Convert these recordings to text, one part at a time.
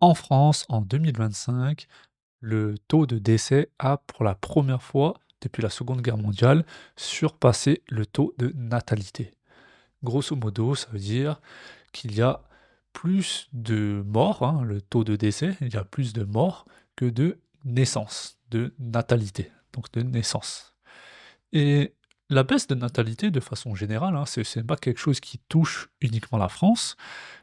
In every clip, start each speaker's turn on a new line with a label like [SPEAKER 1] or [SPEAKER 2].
[SPEAKER 1] En France, en 2025, le taux de décès a, pour la première fois depuis la Seconde Guerre mondiale, surpassé le taux de natalité. Grosso modo, ça veut dire qu'il y a plus de morts, hein, le taux de décès, il y a plus de morts que de naissances, de natalité, donc de naissance. Et la baisse de natalité, de façon générale, hein, c'est pas quelque chose qui touche uniquement la France.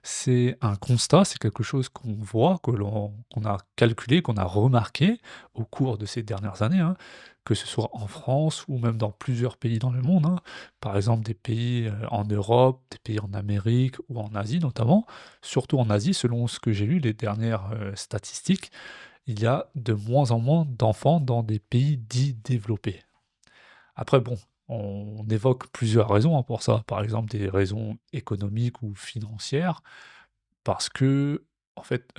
[SPEAKER 1] C'est un constat, c'est quelque chose qu'on voit, qu'on a calculé, qu'on a remarqué au cours de ces dernières années, hein, que ce soit en France ou même dans plusieurs pays dans le monde, hein. Par exemple, des pays en Europe, des pays en Amérique ou en Asie notamment. Surtout en Asie, selon ce que j'ai lu, les dernières statistiques, il y a de moins en moins d'enfants dans des pays dits développés. Après bon, on évoque plusieurs raisons, hein, pour ça. Par exemple, des raisons économiques ou financières, parce que en fait,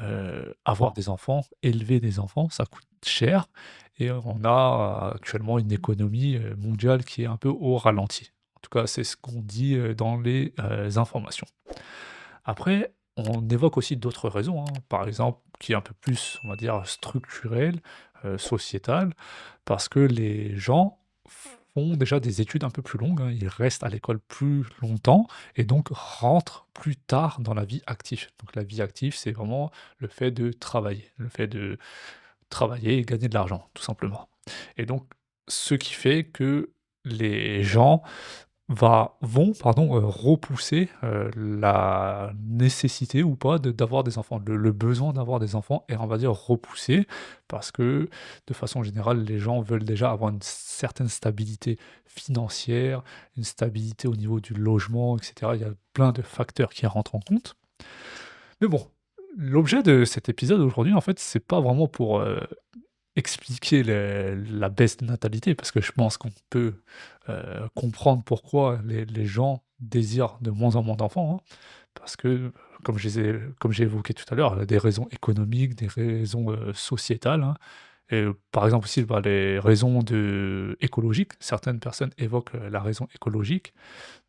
[SPEAKER 1] avoir des enfants, élever des enfants, ça coûte cher et on a actuellement une économie, mondiale qui est un peu au ralenti. En tout cas, c'est ce qu'on dit, dans les, informations. Après, on évoque aussi d'autres raisons, hein, par exemple, qui est un peu plus, on va dire, structurelle, sociétale, parce que les gens font déjà des études un peu plus longues, hein, ils restent à l'école plus longtemps et donc rentrent plus tard dans la vie active. Donc la vie active, c'est vraiment le fait de travailler, le fait de travailler et gagner de l'argent, tout simplement. Et donc, ce qui fait que les gens vont pardon, repousser, la nécessité ou pas d'avoir des enfants. Le besoin d'avoir des enfants est, on va dire, repoussé parce que, de façon générale, les gens veulent déjà avoir une certaine stabilité financière, une stabilité au niveau du logement et cetera. Il y a plein de facteurs qui rentrent en compte. Mais bon, l'objet de cet épisode aujourd'hui, en fait, c'est pas vraiment pour, expliquer la baisse de natalité, parce que je pense qu'on peut, comprendre pourquoi les gens désirent de moins en moins d'enfants, hein. Parce que, comme j'ai évoqué tout à l'heure, des raisons économiques, des raisons, sociétales, hein. Et par exemple aussi, bah, les raisons écologiques. Certaines personnes évoquent, la raison écologique,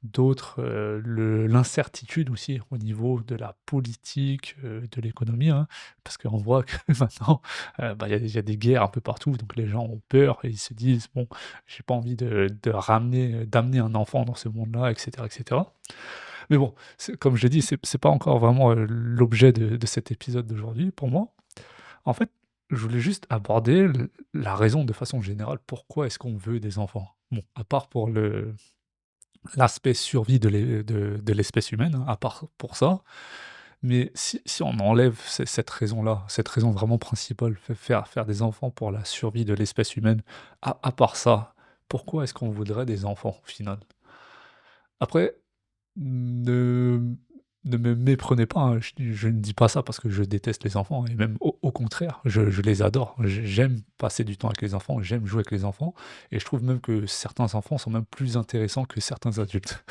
[SPEAKER 1] d'autres, l'incertitude aussi au niveau de la politique, de l'économie, hein. Parce qu'on voit que maintenant, bah, il y a des guerres un peu partout, donc les gens ont peur et ils se disent: «Bon, j'ai pas envie d'amener un enfant dans ce monde-là» et cetera et cetera. Mais bon, comme je l'ai dit, c'est pas encore vraiment, l'objet de cet épisode d'aujourd'hui pour moi. En fait, je voulais juste aborder la raison de façon générale, pourquoi est-ce qu'on veut des enfants? Bon, à part pour l'aspect survie de l'espèce humaine, hein, à part pour ça, mais si on enlève cette raison-là, cette raison vraiment principale, faire des enfants pour la survie de l'espèce humaine, à part ça, pourquoi est-ce qu'on voudrait des enfants, au final? Après, ne ne me méprenez pas, hein, je ne dis pas ça parce que je déteste les enfants et même au contraire, je les adore. J'aime passer du temps avec les enfants, j'aime jouer avec les enfants et je trouve même que certains enfants sont même plus intéressants que certains adultes.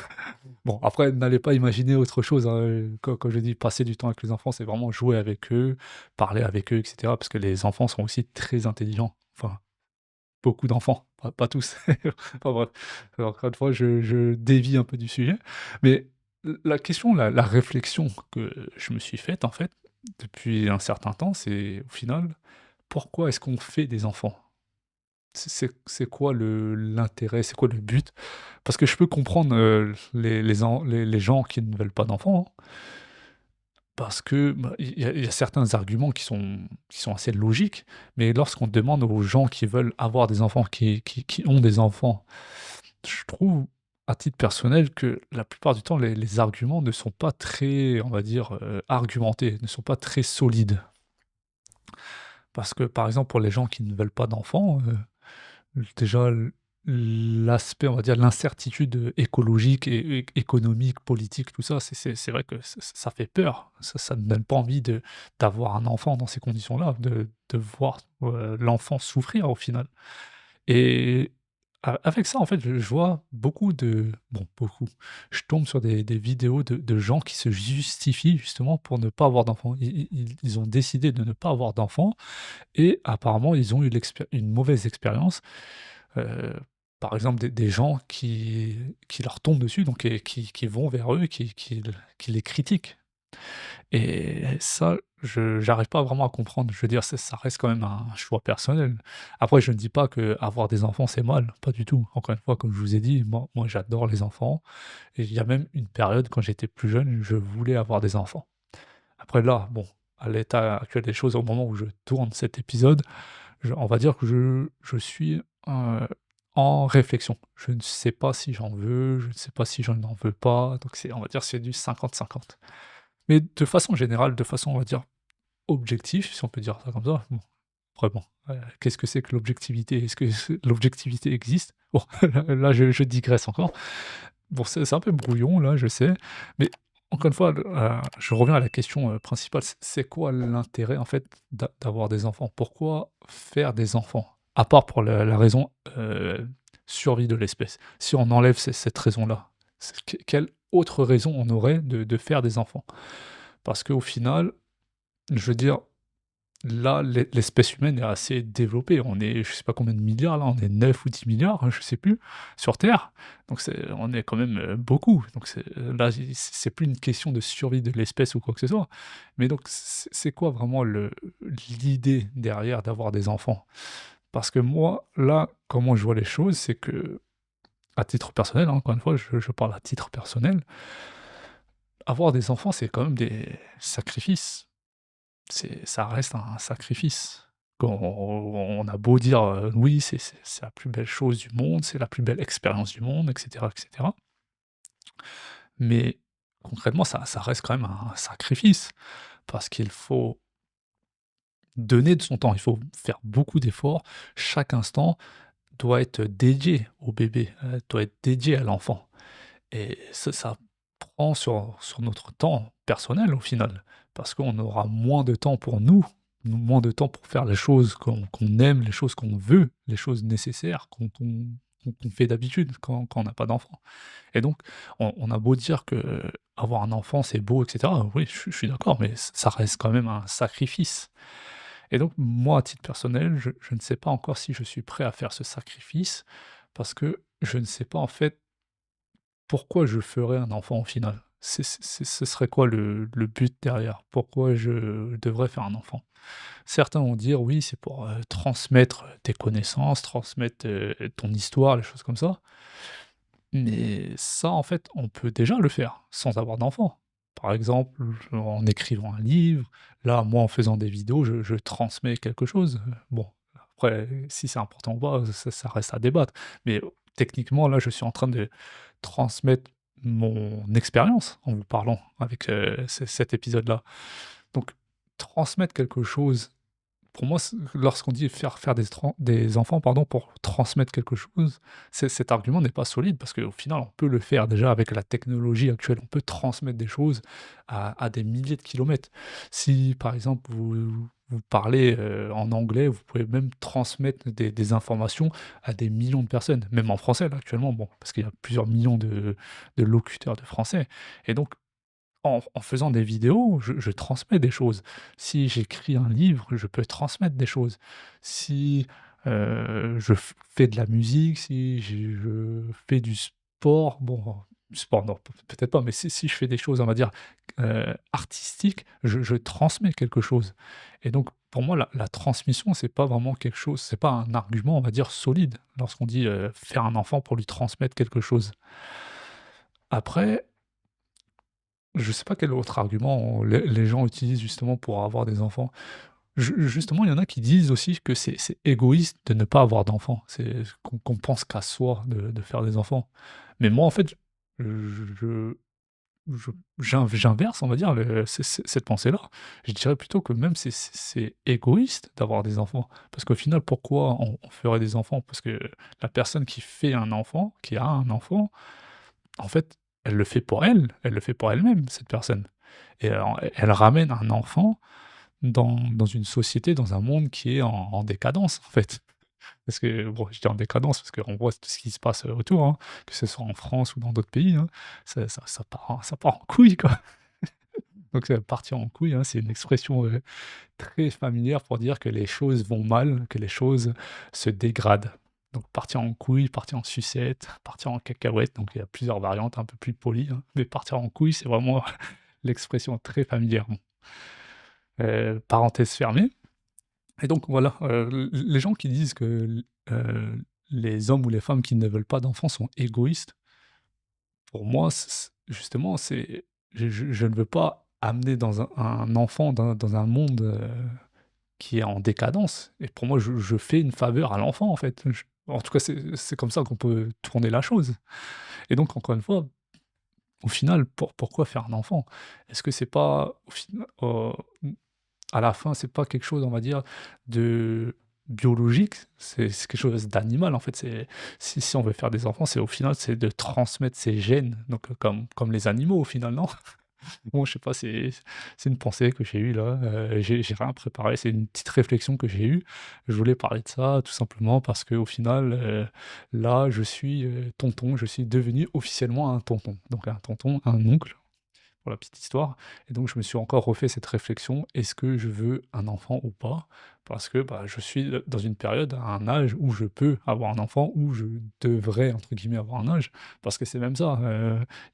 [SPEAKER 1] Bon, après, n'allez pas imaginer autre chose, hein, quand je dis passer du temps avec les enfants, c'est vraiment jouer avec eux, parler avec eux et cetera, parce que les enfants sont aussi très intelligents. Enfin, beaucoup d'enfants, pas tous. Enfin bref, encore une fois, je dévie un peu du sujet. Mais la question, la réflexion que je me suis faite, en fait, depuis un certain temps, c'est au final, pourquoi est-ce qu'on fait des enfants? C'est quoi l'intérêt? C'est quoi le but? Parce que je peux comprendre, les gens qui ne veulent pas d'enfants, hein, parce que, bah, il y a certains arguments qui sont assez logiques, mais lorsqu'on demande aux gens qui veulent avoir des enfants, qui ont des enfants, je trouve, à titre personnel, que la plupart du temps, les arguments ne sont pas très, on va dire, argumentés, ne sont pas très solides. Parce que, par exemple, pour les gens qui ne veulent pas d'enfants, déjà l'aspect, on va dire, l'incertitude, écologique et économique, politique, tout ça, c'est vrai que ça fait peur. Ça ne donne pas envie d'avoir un enfant dans ces conditions-là, de voir, l'enfant souffrir au final. Et avec ça, en fait, je vois beaucoup bon, beaucoup, je tombe sur des vidéos de gens qui se justifient justement pour ne pas avoir d'enfants. Ils ont décidé de ne pas avoir d'enfants et apparemment ils ont eu une mauvaise expérience. Heu, Par exemple, des gens qui leur tombent dessus, donc qui vont vers eux, qui les critiquent et ça, je j'arrive pas vraiment à comprendre. Je veux dire, ça reste quand même un choix personnel. Après, je ne dis pas que avoir des enfants, c'est mal, pas du tout. Encore une fois, comme je vous ai dit, moi j'adore les enfants et il y a même une période quand j'étais plus jeune, je voulais avoir des enfants. Après là, bon, à l'état actuel des choses, au moment où je tourne cet épisode, on va dire que je suis, en réflexion. Je ne sais pas si j'en veux, je ne sais pas si je n'en veux pas, donc on va dire, c'est du 50-50. Mais de façon générale, de façon, on va dire, objective, si on peut dire ça comme ça, bon, après bon, qu'est-ce que c'est que l'objectivité? Est-ce que l'objectivité existe? Bon, là, je digresse encore. Bon, c'est un peu brouillon là, je sais, mais encore une fois, je reviens à la question, principale, c'est quoi l'intérêt en fait d'avoir des enfants? Pourquoi faire des enfants? À part pour la raison, survie de l'espèce. Si on enlève cette raison-là, quelle autre raison on aurait de faire des enfants? Parce qu'au final, je veux dire, là, l'espèce humaine est assez développée. On est, je sais pas combien de milliards là, on est 9 ou 10 milliards, hein, je sais plus, sur Terre. Donc on est quand même, beaucoup. Donc là, c'est plus une question de survie de l'espèce ou quoi que ce soit. Mais donc c'est quoi vraiment l'idée derrière d'avoir des enfants? Parce que moi, là, comment je vois les choses, c'est que à titre personnel, hein, encore une fois, je parle à titre personnel, avoir des enfants, c'est quand même des sacrifices. Ça reste un sacrifice. Quand on a beau dire, oui, c'est la plus belle chose du monde, c'est la plus belle expérience du monde, et cetera. Mais concrètement, ça reste quand même un sacrifice parce qu'il faut donner de son temps, il faut faire beaucoup d'efforts. Chaque instant doit être dédié au bébé, doit être dédié à l'enfant et ça prend sur notre temps personnel au final, parce qu'on aura moins de temps pour nous, moins de temps pour faire les choses qu'on aime, les choses qu'on veut, les choses nécessaires qu'on fait d'habitude quand on n'a pas d'enfant. Et donc on a beau dire que avoir un enfant c'est beau et cetera, oui je suis d'accord, mais ça reste quand même un sacrifice. Et donc moi à titre personnel, je ne sais pas encore si je suis prêt à faire ce sacrifice, parce que je ne sais pas en fait pourquoi je ferais un enfant au final? Ce serait quoi le but derrière? Pourquoi je devrais faire un enfant? Certains vont dire: «Oui, c'est pour, transmettre tes connaissances, transmettre, ton histoire», les choses comme ça. Mais ça, en fait, on peut déjà le faire sans avoir d'enfant. Par exemple, en écrivant un livre, là, moi, en faisant des vidéos, je transmets quelque chose. Bon, après, si c'est important ou pas, ça reste à débattre. Mais techniquement, là, je suis en train de transmettre mon expérience en vous parlant avec, cet épisode-là. Donc transmettre quelque chose pour moi, lorsqu'on dit faire des enfants, pardon, pour transmettre quelque chose, cet argument n'est pas solide parce qu'au final, on peut le faire déjà avec la technologie actuelle. On peut transmettre des choses à des milliers de kilomètres. Si, par exemple, vous parlez, en anglais, vous pouvez même transmettre des informations à des millions de personnes, même en français, là, actuellement, bon, parce qu'il y a plusieurs millions de locuteurs de français et donc en faisant des vidéos, je transmets des choses. Si j'écris un livre, je peux transmettre des choses. Si, je fais de la musique, si je fais du sport, bon, du sport non, peut-être pas, mais si je fais des choses, on va dire, artistiques, je transmets quelque chose et donc pour moi, la transmission, c'est pas vraiment quelque chose, c'est pas un argument, on va dire, solide lorsqu'on dit, faire un enfant pour lui transmettre quelque chose. Après, je sais pas quel autre argument les gens utilisent justement pour avoir des enfants. Justement, il y en a qui disent aussi que c'est égoïste de ne pas avoir d'enfants. C'est qu'on pense qu'à soi de faire des enfants. Mais moi, en fait, je je j'inverse, on va dire, cette pensée-là. Je dirais plutôt que même c'est égoïste d'avoir des enfants. Parce qu'au final, pourquoi on ferait des enfants? Parce que la personne qui fait un enfant, qui a un enfant, en fait, elle le fait pour elle, elle le fait pour elle-même, cette personne et elle ramène un enfant dans une société, dans un monde qui est en décadence, en fait. Parce que bon, je dis en décadence parce qu'on voit tout ce qui se passe, autour, hein, que ce soit en France ou dans d'autres pays, hein, ça part en couille, quoi. Donc partir en couille, hein, c'est une expression, très familière pour dire que les choses vont mal, que les choses se dégradent. Donc partir en couille, partir en sucette, partir en cacahuète, donc il y a plusieurs variantes un peu plus polies, hein, mais partir en couille, c'est vraiment l'expression très familière. Bon. parenthèse fermée. Et donc voilà, les gens qui disent que les hommes ou les femmes qui ne veulent pas d'enfants sont égoïstes, pour moi, justement, c'est je ne veux pas amener dans un enfant dans un monde, qui est en décadence et pour moi, je fais une faveur à l'enfant, en fait. En tout cas, c'est comme ça qu'on peut tourner la chose et donc encore une fois, au final, pourquoi faire un enfant? Est-ce que c'est pas au final, à la fin, c'est pas quelque chose, on va dire, de biologique, c'est quelque chose d'animal, en fait. Si on veut faire des enfants, c'est au final, c'est de transmettre ses gènes, donc comme les animaux, au final, non? Bon, je sais pas, c'est une pensée que j'ai eue là, j'ai rien préparé, c'est une petite réflexion que j'ai eue. Je voulais parler de ça tout simplement parce qu'au final, là, je suis, tonton, je suis devenu officiellement un tonton. Donc un tonton, un oncle pour la petite histoire et donc je me suis encore refait cette réflexion: «Est-ce que je veux un enfant ou pas?» parce que, bah, je suis, dans une période, à un âge où je peux avoir un enfant, où je «devrais» entre guillemets avoir un âge, parce que c'est même ça,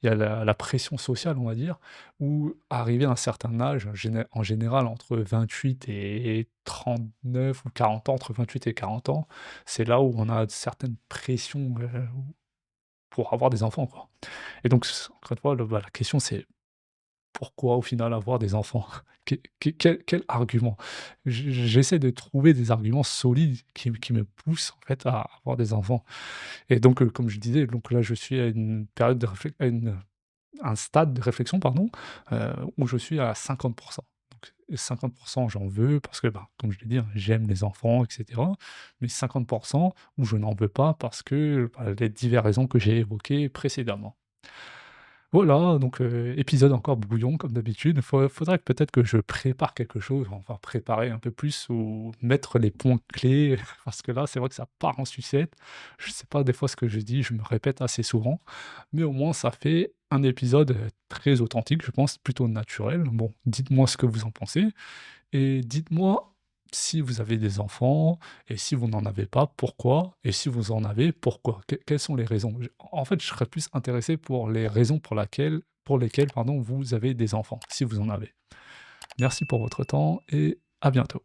[SPEAKER 1] il y a la pression sociale, on va dire, où arrivé à un certain âge, en général entre 28 et 39 ou 40 ans, entre 28 et 40 ans, c'est là où on a certaines pressions, pour avoir des enfants, quoi et donc encore une fois, la question c'est pourquoi au final avoir des enfants? Quel argument? J'essaie de trouver des arguments solides qui me poussent en fait à avoir des enfants et donc comme je disais, donc là je suis à une période de réflexion, un stade de réflexion pardon, où je suis à 50. Donc et 50 j'en veux parce que, bah, comme je l'ai dit, hein, j'aime les enfants et cetera, mais 50 où je n'en veux pas parce que, bah, les diverses raisons que j'ai évoquées précédemment. Voilà, donc épisode encore brouillon comme d'habitude. Faudrait que peut-être que je prépare quelque chose, enfin préparer un peu plus ou mettre les points clés parce que là, c'est vrai que ça part en sucette. Je sais pas des fois ce que je dis, je me répète assez souvent, mais au moins ça fait un épisode, très authentique, je pense, plutôt naturel. Bon, dites-moi ce que vous en pensez et dites-moi si vous avez des enfants et si vous n'en avez pas, pourquoi? Et si vous en avez, pourquoi? Quelles sont les raisons? En fait, je serais plus intéressé pour les raisons pour lesquelles, pardon, vous avez des enfants, si vous en avez. Merci pour votre temps et à bientôt.